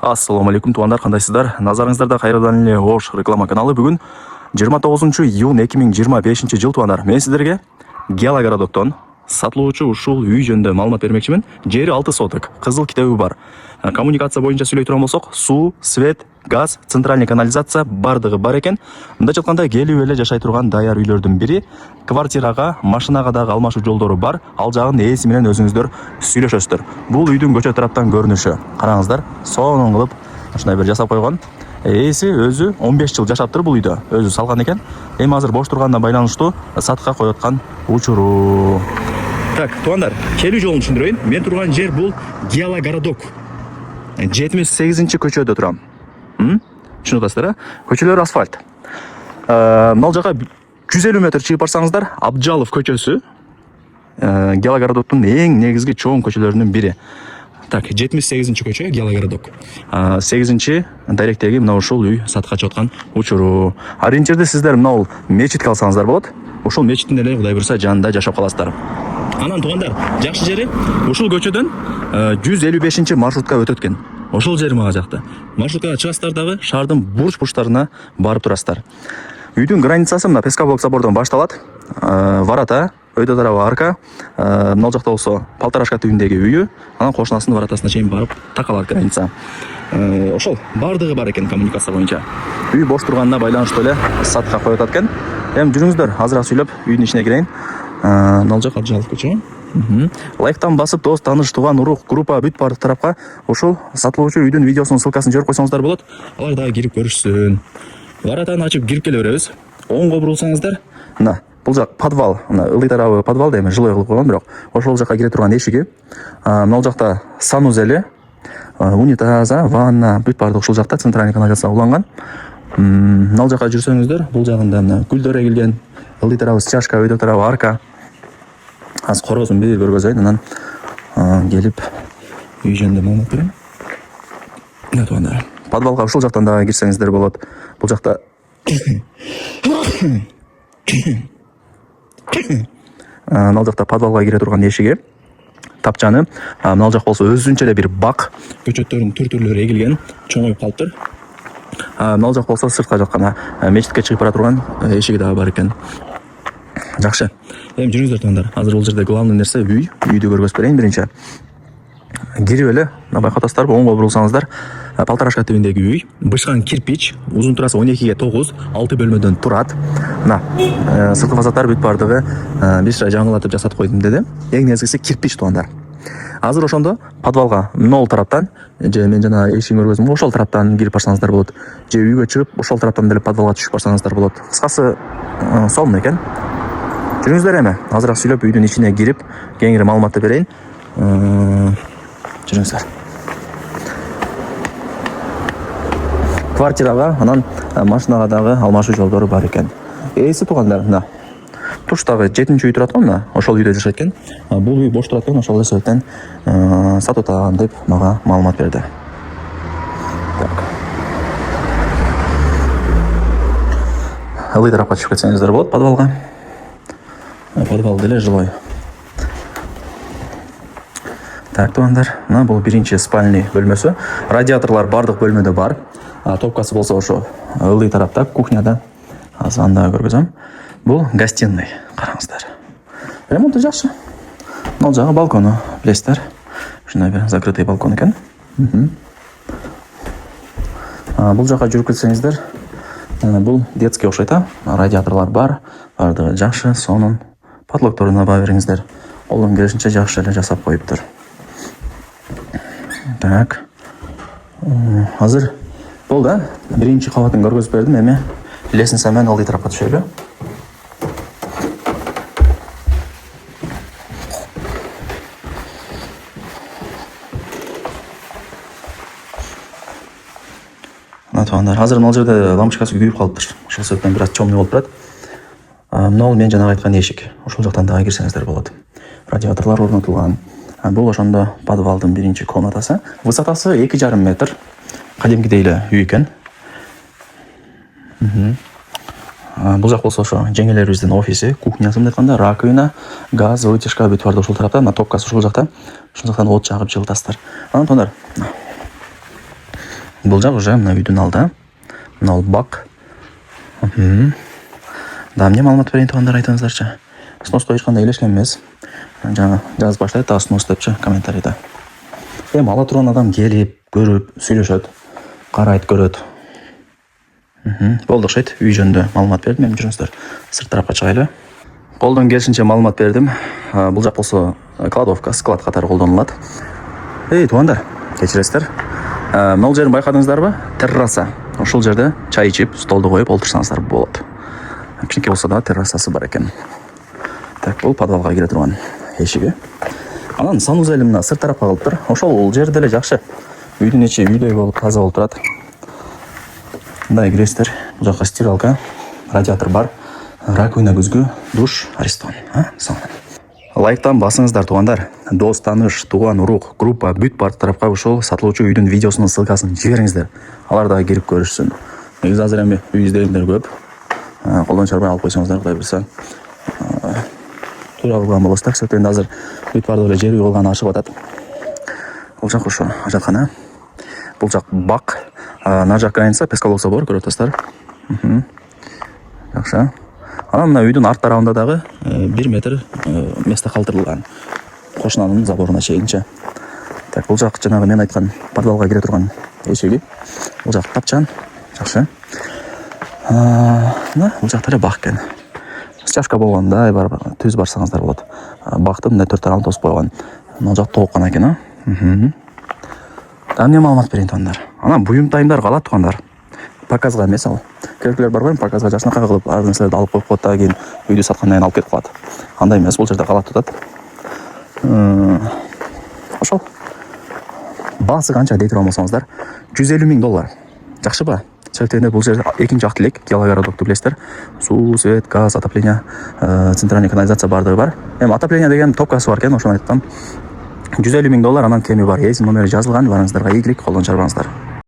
Ассаламу алейкум туғандар, қандайсыздар? Назарыңыздарда қайрадан эле Ош реклама каналы. Бүгін 29 июнь 2025 жыл туғандар. Мен сіздерге Геологородоктон сатылуучу ушул үй жөнүндө маалымат бермекчимин. Жери 6 соток, кызыл китеби бар. Коммуникация боюнча сүйлөй турган болсок, суу, свет, газ, центральный канализация бардыгы бар экен. Мындай жатканда келип эле жашай турган даяр үйлөрдүн бири. Квартирага, машинага дагы алмашуу жолдору бар. Ал жагын ээси менен өзүңүздөр сүйлөшөсүздөр. Бул үйдүн көчө тараптан көрүнүшү. Караңыздар, сонун кылып ушундай бир жасап койгон. Ээси өзү 15 жыл жашаптыр бул үйдө. Өзү салган экен. Эми азыр бош турганына байланыштуу сатыкка коюлаткан учуру. Так, туғандар, келүү жолун түшүндүрөйүн. Мен турган жер бул Геологородок. 78 көчөдө турам. Түшүнүп атасыздар, а? Көчөлөр асфальт. Мына жака 150 метр чыгып барсаңыздар, Абджалов көчөсү. Геологородоктун эң негизги чоң көчөлөрүнүн бири. Так, 78 көчө Геологородок. 8 даректеги мына ушул үй сатыкка чыккан учуру. Ориентирди сиздер мына ул мечитке алсаңыздар болот. Ушул мечиттин эле Кудай буйрса жанында жашап каласыздар. Анан туғандар, жакшы жери ушул көчөдөн 155 маршрутка өтөт экен. Ошол жери мага жакты. Маршруткага чыгасыздар дагы шаардын бурч-бурчтарына барып турасыздар. Үйдүн границасы мына Пескоблок собордон башталат. Варата, өйдө тарабы арка, мына жакта болсо Полторашка түбүндөгү үйү, анан кошунасынын варатасына чейин барып такалат граница. Ошол бардыгы бар экен коммуникация боюнча. Үй бош турганына байланыштуу эле сатыкка коюлат экен. Эми жүрүңүздөр, азыраак сүйлөп үйдүн ичине кирейин. Мына жак Абджалов көчө. Лайктан басып, дос, тааныш, тууган, урук, группа бүт бардык тарапка ушул сатылуучу үйдүн видеосунун ссылкасын жиберип койсоңуздар болот. Алар дагы кирип көрүшсүн. Варатаны ачып кирип келе беребиз. Оңго бурулсаңыздар, мына бул жак подвал, мына ылдый тарабы подвал дейм, жилой кылып койгон, бирок ошол жакка кире турган эшиги. Мына жакта санузели, унитаза, ванна бүт бардык ушул жакта, центральный канализация уланган. Мына жакка жүрсөңүздөр, бул жагында мына гүлдөр эгилген, ылдый тарабы стяжка, өйдө тарабы арка. Аз корозун бир көргөзөйүн, анан келип үй жөнүндө маалымат берем. Мына тугандар, подвалга ушул жактан дагы кирсеңиздер болот. Бул жакта мына жакта подвалга кире турган эшиги, тапчаны. Мына жак болсо өзүнчө эле бир бак, көчөттөрдүн түр-түрлөрү эгилген, чоңоюп калыптыр. Мына жак болсо сыртка жаккана мечитке чыгып бара турган эшиги дагы бар экен. Жакшы. Эми жүрүңүздөр тугандар. Азыр бул жерде главный нерсе үйдү көргөзүп берейин биринчи. Кирип эле, байкатасыздарбы, оңго бурулсаңыздар, Полторашка түбүндөгү үй, бышкан кирпич, узун турасы 12-ге 9, 6 бөлмөдөн турат. Мына, сырткы фасадтар бүт бардыгы бир жаңылатып жасатып койдум деди. Эң негизгиси кирпич тугандар. Азыр ошондо подвалга могул тараптан, же мен жана эшигин көргөздүм, ошол тараптан кирип барсаңыздар болот. Же үйгө чыгып, ошол тараптан деле подвалга түшүп барсаңыздар болот. Кыскасы, сонун экен. Жүрүңүздөр эми, азыраак сүйлөп үйдүн ичине кирип, кеңири маалыматты берейин. Жүрүңүздөр. Квартирага, анан машинага дагы алмашуу жолдору бар экен. Ээси тугандар, мына туштагы 7-үй турат го, мына ошол үйдө жашайт экен. Бул үй бош турат экен, ошол эле себептен сатуудан деп мага маалымат берди. Так. Ылдый тарапка түшүп кетсеңиздер болот, подвалга. Подвал деле жилой. Так, тугандар, мына бул биринчи спальный бөлмөсү. Радиаторлар бардык бөлмөдө бар. Топкасы болсо ошо ылдый тарапта, кухняда. Азыр анда көргөзөм. Бул гостиный, караңыздар. Ремонту жакшы. Мына жагы балкону, билесиздер. Ушундай бир закрытый балкон экен. Бул жака жүрүп кетсеңиздер, бул детский окшойт, радиаторлар бар, бардыгы жакшы, сонун. Подлокторуна баа бериңиздер. Колдон келишинче жакшы эле жасап коюптур. Так. Азыр болду, биринчи кабатын көргөзүп бердим, эми лестница менен ылдый тарапка түшөлү. Мына тугандар, азыр мына жерде лампочкасы күйүп калыптыр. Ошол себептен бир аз чомный болуп турат. Мына мен жанагы айткан эшик. Ошол жактан дагы кирсеңиздер болот. Радиаторлор орнотулган. Бул ошондо подвалдын биринчи комнатасы. Высотасы 2,5 метр. Кадимкидей эле үй экен. Бул жак болсо ошо жеңелерибиздин офиси, кухнясы мындай айтканда, раковина, газ, вытяжка бүт барды ушул тарапта, топкасы ушул жакта. Ошол жактан от жагып жылытасыздар. Анан тондар. Бул жак уже мына үйдүн алды. Мына бак. Да, эмне маалымат берейин туугандар, айтыңыздарчы. Сноско эч кандай элешкен эмес. Жана жазып баштайт, да снос депчи комментарийде. Эми ала турган адам келип, көрүп, сүйлөшөт, карайт, көрөт. Болду окшойт. Үй жөнүндө маалымат бердим. Эми жүрүңүздөр сырт тарапка чыгайлы. Колдон келишинче маалымат бердим. Бул жак болсо кладовка, склад катары колдонулат. Туугандар, кечиресиздер. Мына жерин байкадыңыздарбы? Терраса. Ошол жерде чай ичип, столду коюп олтурсаңыздар болот. Кичинекей болсо да террасасы бар экен. Так, бул подвалга кире турган эшиги. Анан санузели мына сырт тарапка кылыптыр. Ошол жер деле жакшы. Үйдүн ичи үйдөй болуп, таза болуп турат. Мындай киресиздер. Бул жака стиралка, радиатор бар, раковина, күзгү, душ, арестон. Лайктан басыңыздар, туугандар. Дос, тааныш, тууган, урук, группа бүт бар тарапка ушул сатылуучу үйдүн видеосунун ссылкасын жибериңиздер. Алар дагы кирип көрүшсүн. Негизи азыр эми үй издегендер көп. Колдон чарбай алып койсоңуздар, Кудай буйрса. Туура кылган болосуздар. Кесип энди азыр бүт бардыгы эле жер үй кылганы ашыгып атат. Бул жак ошо ажаткана. Бул жак бак. Нар жак граница, пескаловса бар, көрүп атасыздар. Жакшы. Анан мына үйдүн арт тарабында дагы 1 метр место калтырылган. Кошунанын заборуна чейинче. Так, бул жак жанагы мен айткан подвалга кире турган эшиги. Бул жак тапчан. Жакшы. Бул жакта эле бак экен. Чашка болгонда бар түз барсаңыздар болот. Бакты мындай 4 тарабын тосуп койгон. Мына жак тооккана экен, эмне маалымат берейин туугандар. Анан буюмтайымдар калат туугандар. Показга эмес ал. Керектелер бар го, показга жашынакай кылып, ар нерселерди алып коюп коет да, кийин үйдү саткандан кийин алып кетип калат. Андай эмес, бул жерде калат турат. Ошол. Баасы канча дейт болсоңуздар, $150,000. Жакшыбы? Себептен бул жерде экинчи ак тилек, Геологородокту билесиздер. Суу, свет, газ, отопление, центральный канализация бардыгы бар. Эми отопление деген топкасы бар экен, ошону айттым. $150,000, анан кеми бар. Номери жазылган, барыңыздарга ийгилик, колдон чарбаңыздар.